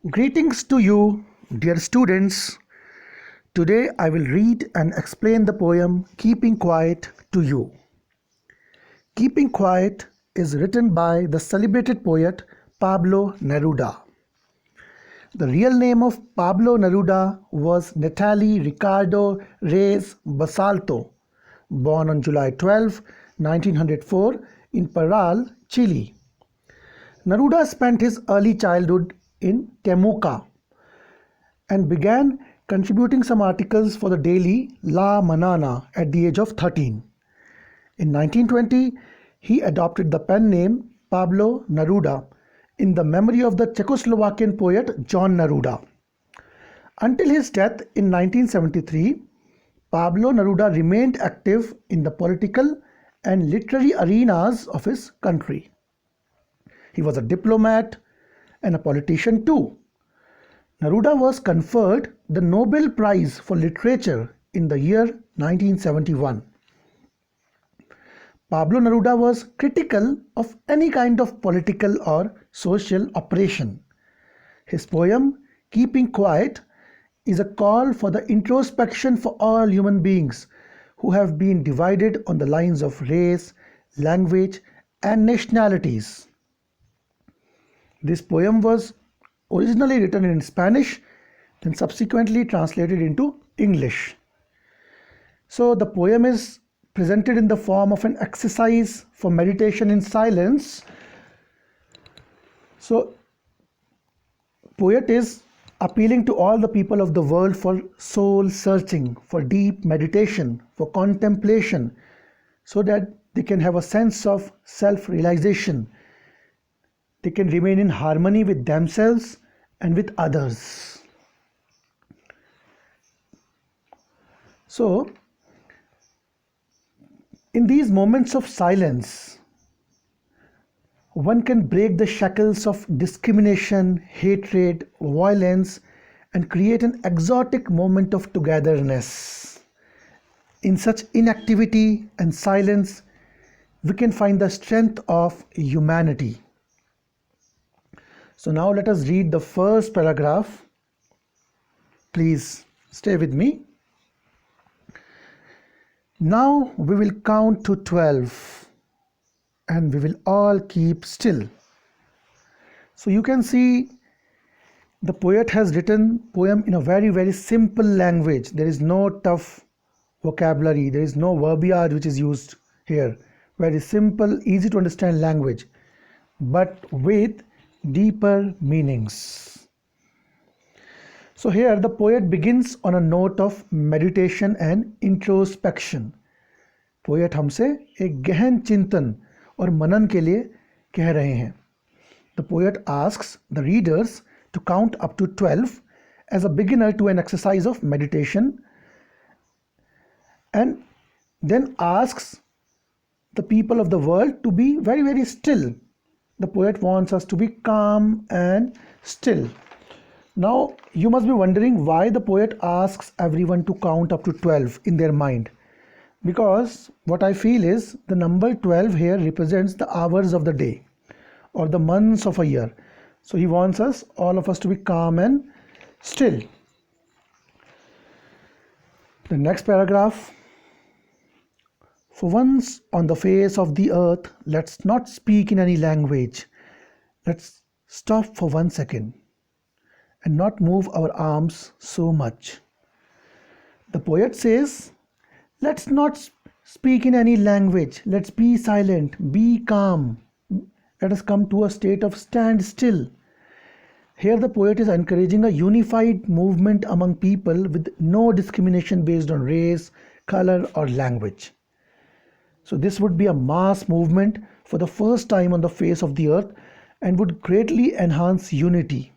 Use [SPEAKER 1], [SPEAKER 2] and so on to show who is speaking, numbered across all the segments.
[SPEAKER 1] Greetings to you, dear students. Today I will read and explain the poem Keeping Quiet to You. Keeping Quiet is written by the celebrated poet Pablo Neruda. The real name of Pablo Neruda was Natali Ricardo Reyes Basalto, born on July 12, 1904 in Parral, Chile. Neruda spent his early childhood in Temuca and began contributing some articles for the daily La Manana at the age of 13. In 1920, he adopted the pen name Pablo Neruda in the memory of the Czechoslovakian poet John Neruda. Until his death in 1973, Pablo Neruda remained active in the political and literary arenas of his country. He was a diplomat and a politician too. Neruda was conferred the Nobel Prize for Literature in the year 1971. Pablo Neruda was critical of any kind of political or social oppression. His poem, Keeping Quiet, is a call for the introspection for all human beings who have been divided on the lines of race, language, and nationalities. This poem was originally written in Spanish, then subsequently translated into English. So the poem is presented in the form of an exercise for meditation in silence. So poet is appealing to all the people of the world for soul searching, for deep meditation, for contemplation, so that they can have a sense of self-realization. They can remain in harmony with themselves and with others. So, in these moments of silence, one can break the shackles of discrimination, hatred, violence, and create an exotic moment of togetherness. In such inactivity and silence, we can find the strength of humanity. So now let us read the first paragraph. Please stay with me. Now we will count to 12 and we will all keep still. So you can see the poet has written poem in a very simple language. There is no tough vocabulary, there is no verbiage which is used here. Very simple, easy to understand language, but with deeper meanings. So here the poet begins on a note of meditation and introspection. Poet हमसे एक गहन चिंतन और मनन के लिए कह रहे हैं. The poet asks the readers to count up to 12 as a beginner to an exercise of meditation, and then asks the people of the world to be very still. The poet wants us to be calm and still. Now you must be wondering why the poet asks everyone to count up to 12 in their mind. Because what I feel is the number 12 here represents the hours of the day or the months of a year. So he wants us, all of us, to be calm and still. The next paragraph. For once on the face of the earth, let's not speak in any language. Let's stop for 1 second and not move our arms so much. The poet says, let's not speak in any language. Let's be silent, be calm. Let us come to a state of standstill. Here the poet is encouraging a unified movement among people with no discrimination based on race, color, or language. So this would be a mass movement for the first time on the face of the earth and would greatly enhance unity.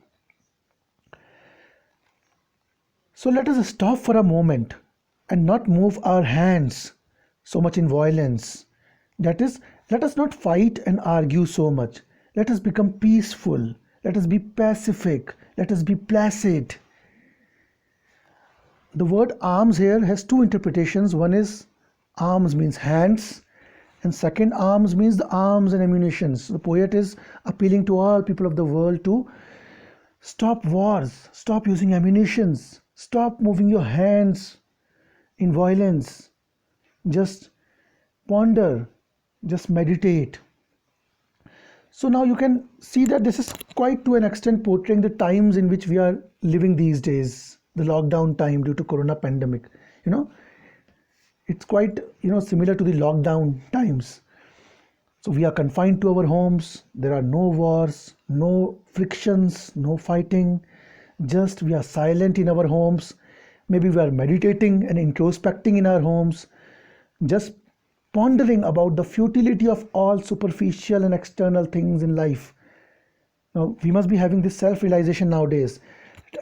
[SPEAKER 1] So let us stop for a moment and not move our hands so much in violence. That is, let us not fight and argue so much. Let us become peaceful. Let us be pacific. Let us be placid. The word arms here has two interpretations. One is arms means hands, and second, arms means the arms and ammunitions. The poet is appealing to all people of the world to Stop wars, stop using ammunitions, stop moving your hands in violence. Just ponder, just meditate. So now you can see that this is quite to an extent portraying the times in which we are living these days, the lockdown time due to corona pandemic. You know, it's quite similar to the lockdown times. So we are confined to our homes. There are no wars, no frictions, no fighting. Just we are silent in our homes. Maybe we are meditating and introspecting in our homes, just pondering about the futility of all superficial and external things in life. Now, we must be having this self realization nowadays.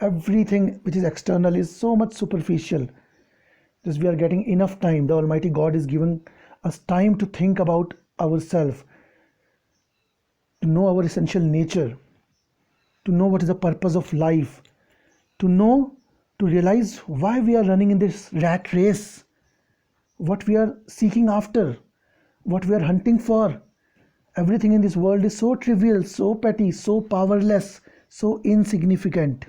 [SPEAKER 1] Everything which is external is so much superficial. Just we are getting enough time. The Almighty God is giving us time to think about ourselves, to know our essential nature, to know what is the purpose of life, to know, to realize why we are running in this rat race, what we are seeking after, what we are hunting for. Everything in this world is so trivial, so petty, so powerless, so insignificant.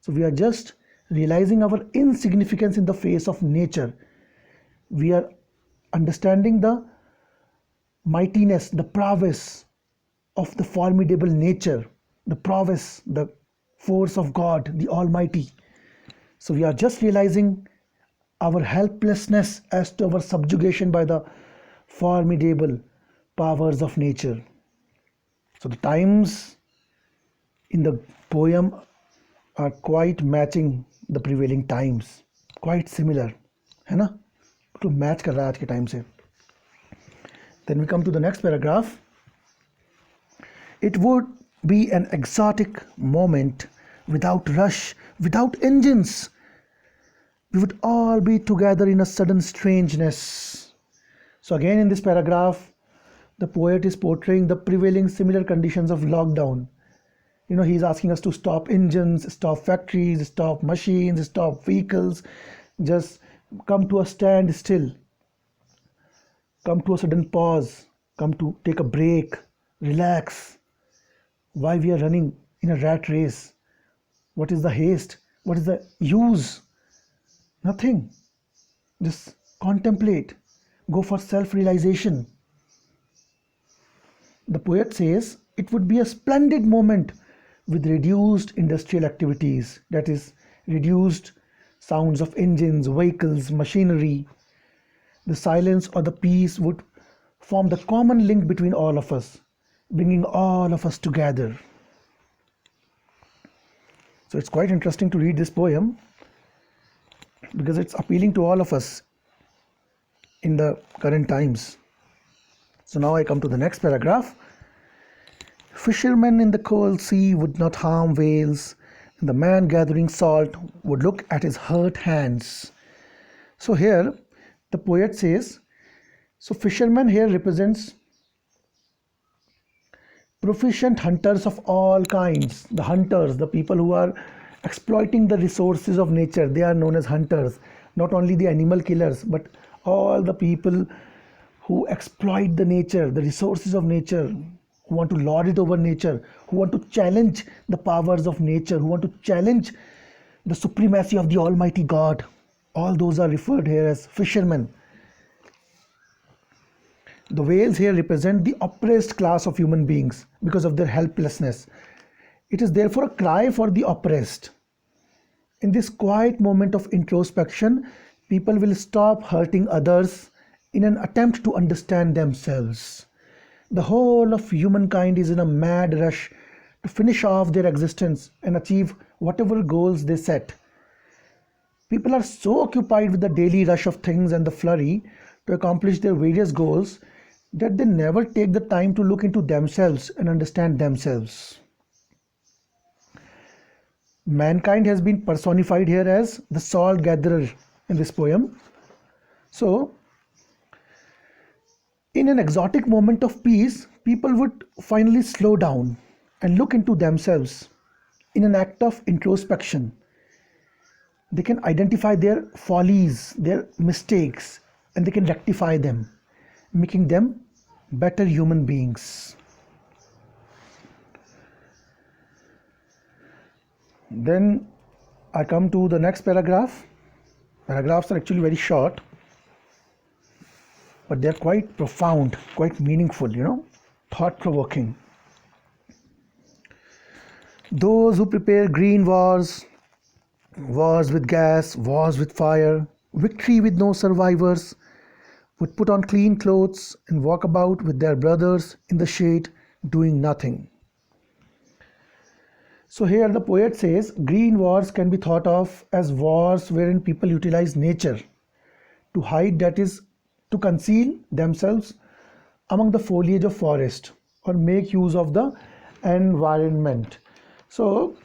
[SPEAKER 1] So we are just realizing our insignificance in the face of nature. We are understanding the mightiness, the prowess of the formidable nature, the prowess, the force of God, the Almighty. So we are just realizing our helplessness as to our subjugation by the formidable powers of nature. So the times in the poem are quite matching the prevailing times, quite similar, है ना? तो match कर रहा है आज के time से. Then we come to the next paragraph. It would be an exotic moment without rush, without engines. We would all be together in a sudden strangeness. So again in this paragraph, the poet is portraying the prevailing similar conditions of lockdown. He's asking us to stop engines, stop factories, stop machines, stop vehicles, just come to a standstill, come to a sudden pause, come to take a break, relax. Why we are running in a rat race? What is the haste? What is the use? Nothing. Just contemplate, go for self-realization. The poet says it would be a splendid moment with reduced industrial activities, that is, reduced sounds of engines, vehicles, machinery. The silence or the peace would form the common link between all of us, bringing all of us together. So it's quite interesting to read this poem because it's appealing to all of us in the current times. So now I come to the next paragraph. Fishermen in the cold sea would not harm whales, and the man gathering salt would look at his hurt hands. So here the poet says, so fishermen here represents proficient hunters of all kinds. The hunters, the people who are exploiting the resources of nature, they are known as hunters. Not only the animal killers, but all the people who exploit the nature, the resources of nature, who want to lord it over nature, who want to challenge the powers of nature, who want to challenge the supremacy of the Almighty God. All those are referred here as fishermen. The whales here represent the oppressed class of human beings because of their helplessness. It is therefore a cry for the oppressed. In this quiet moment of introspection, people will stop hurting others in an attempt to understand themselves. The whole of humankind is in a mad rush to finish off their existence and achieve whatever goals they set. People are so occupied with the daily rush of things and the flurry to accomplish their various goals that they never take the time to look into themselves and understand themselves. Mankind has been personified here as the salt gatherer in this poem. So, in an exotic moment of peace, people would finally slow down and look into themselves in an act of introspection. They can identify their follies, their mistakes, and they can rectify them, making them better human beings. Then I come to the next paragraph. Paragraphs are actually very short, but they're quite profound, quite meaningful, thought provoking. Those who prepare green wars, wars with gas, wars with fire, victory with no survivors, would put on clean clothes and walk about with their brothers in the shade, doing nothing. So here the poet says green wars can be thought of as wars wherein people utilize nature to hide, that is, to conceal themselves among the foliage of forest or make use of the environment. So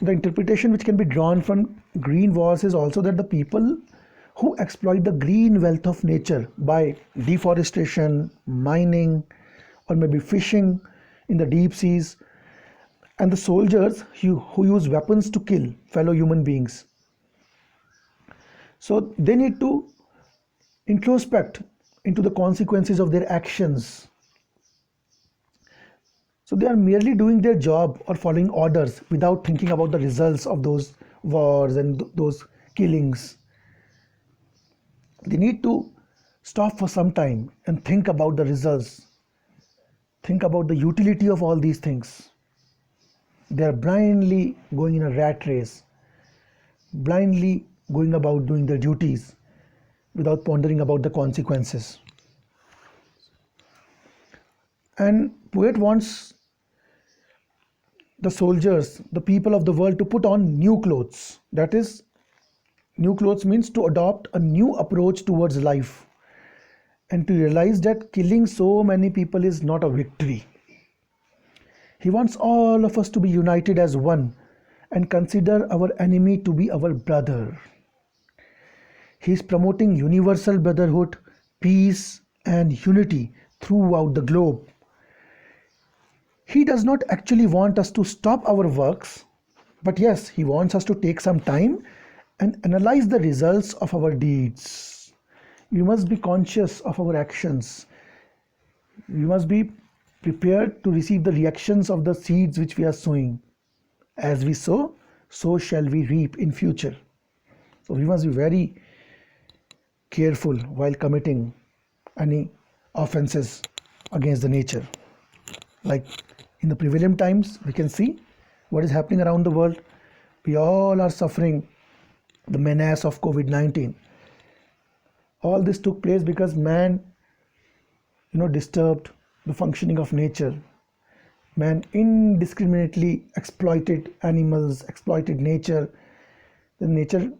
[SPEAKER 1] the interpretation which can be drawn from green wars is also that the people who exploit the green wealth of nature by deforestation, mining, or maybe fishing in the deep seas, and the soldiers who use weapons to kill fellow human beings. So they need to introspect into the consequences of their actions. So they are merely doing their job or following orders without thinking about the results of those wars and those killings. They need to stop for some time and think about the results, think about the utility of all these things. They are blindly going in a rat race, blindly going about doing their duties without pondering about the consequences. And poet wants the soldiers, the people of the world, to put on new clothes. That is, new clothes means to adopt a new approach towards life and to realize that killing so many people is not a victory. He wants all of us to be united as one and consider our enemy to be our brother. He is promoting universal brotherhood, peace, and unity throughout the globe. He does not actually want us to stop our works, but yes, he wants us to take some time and analyze the results of our deeds. We must be conscious of our actions. We must be prepared to receive the reactions of the seeds which we are sowing. As we sow, so shall we reap in future. So we must be very careful while committing any offenses against the nature. Like in the prevalent times, we can see what is happening around the world. We all are suffering the menace of COVID-19. All this took place because man, disturbed the functioning of nature. Man indiscriminately exploited animals, exploited nature. The nature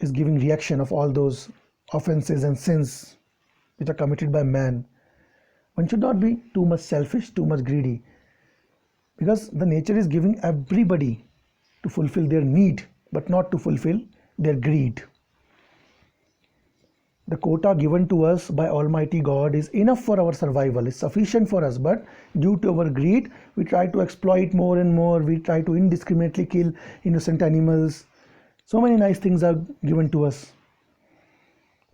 [SPEAKER 1] is giving reaction of all those offenses and sins which are committed by man. One should not be too much selfish, too much greedy, because the nature is giving everybody to fulfill their need, but not to fulfill their greed. The quota given to us by Almighty God is enough for our survival, is sufficient for us, but due to our greed, we try to exploit more and more, we try to indiscriminately kill innocent animals. So many nice things are given to us,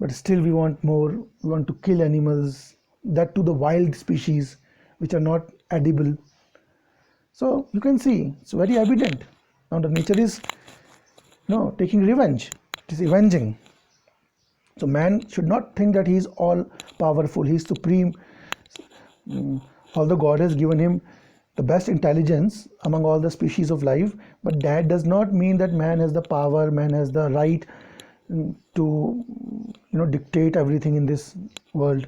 [SPEAKER 1] but still we want more, we want to kill animals, that to the wild species which are not edible. So you can see, it's very evident. Now the nature is taking revenge, it is avenging. So man should not think that he is all powerful, he is supreme. Although God has given him the best intelligence among all the species of life, but that does not mean that man has the power, man has the right to dictate everything in this world,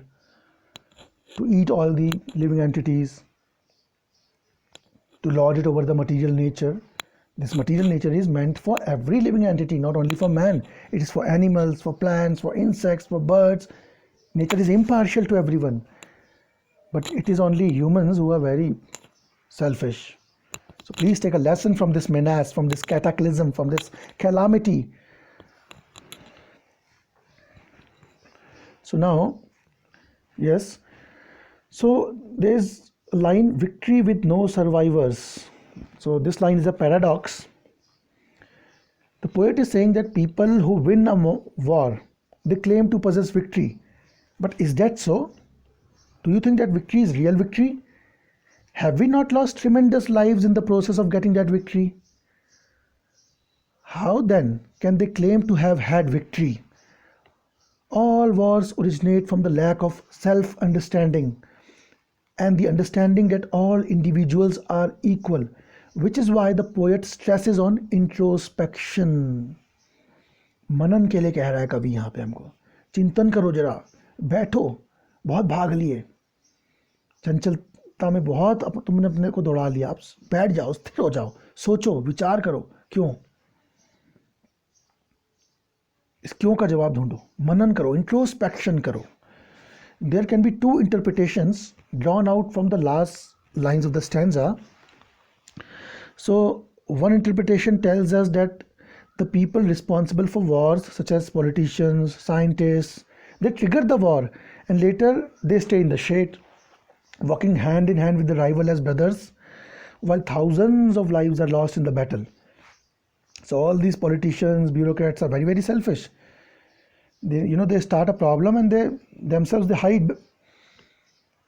[SPEAKER 1] to eat all the living entities, to lord it over the material nature. This material nature is meant for every living entity, not only for man. It is for animals, for plants, for insects, for birds. Nature is impartial to everyone. But it is only humans who are very selfish. So please take a lesson from this menace, from this cataclysm, from this calamity. So now, yes, so there's a line, victory with no survivors. So this line is a paradox. The poet is saying that people who win a war, they claim to possess victory. But is that so? Do you think that victory is real victory? Have we not lost tremendous lives in the process of getting that victory? How then can they claim to have had victory? All wars originate from the lack of self understanding and the understanding that all individuals are equal, which is why the poet stresses on introspection. मनन के लिए कह रहा है कवि यहाँ पे हमको, चिंतन करो जरा, बैठो, बहुत भाग लिए, चंचलता में बहुत तुमने अपने को दौड़ा लिया, आप बैठ जाओ, स्थिर हो जाओ, सोचो, विचार करो, क्यों, इस क्यों का जवाब ढूंढो, मनन करो, इंट्रोस्पेक्शन करो. There can be two interpretations drawn out from the last lines of the stanza. So one interpretation tells us that the people responsible for wars, such as politicians, scientists, they trigger the war and later they stay in the shade, walking hand in hand with the rival as brothers, while thousands of lives are lost in the battle. So all these politicians, bureaucrats are very, very selfish. They start a problem and they hide,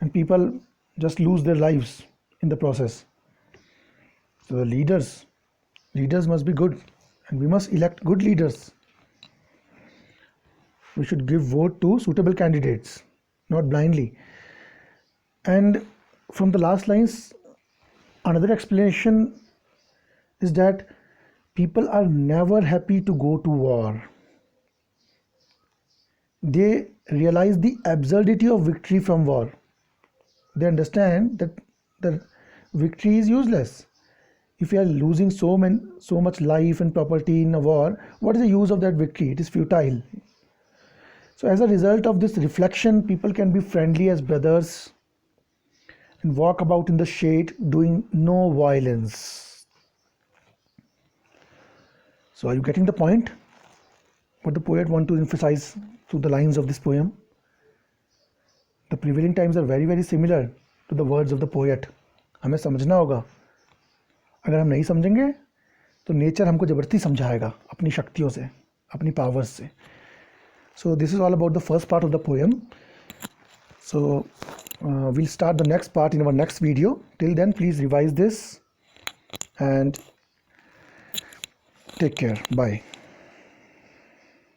[SPEAKER 1] and people just lose their lives in the process. So the leaders must be good, and we must elect good leaders. We should give vote to suitable candidates, not blindly. And from the last lines, another explanation is that people are never happy to go to war. They realize the absurdity of victory from war. They understand that the victory is useless. If you are losing so much life and property in a war, what is the use of that victory? It is futile. So as a result of this reflection, people can be friendly as brothers and walk about in the shade doing no violence. So are you getting the point? What the poet wants to emphasize through the lines of this poem? The prevailing times are very, very similar to the words of the poet. हमें समझना होगा. अगर हम नहीं समझेंगे तो nature हमको ज़बरदस्ती समझाएगा अपनी शक्तियों से, अपनी पावर्स से. So this is all about the first part of the poem. So we'll start the next part in our next video. Till then, please revise this and take care. Bye.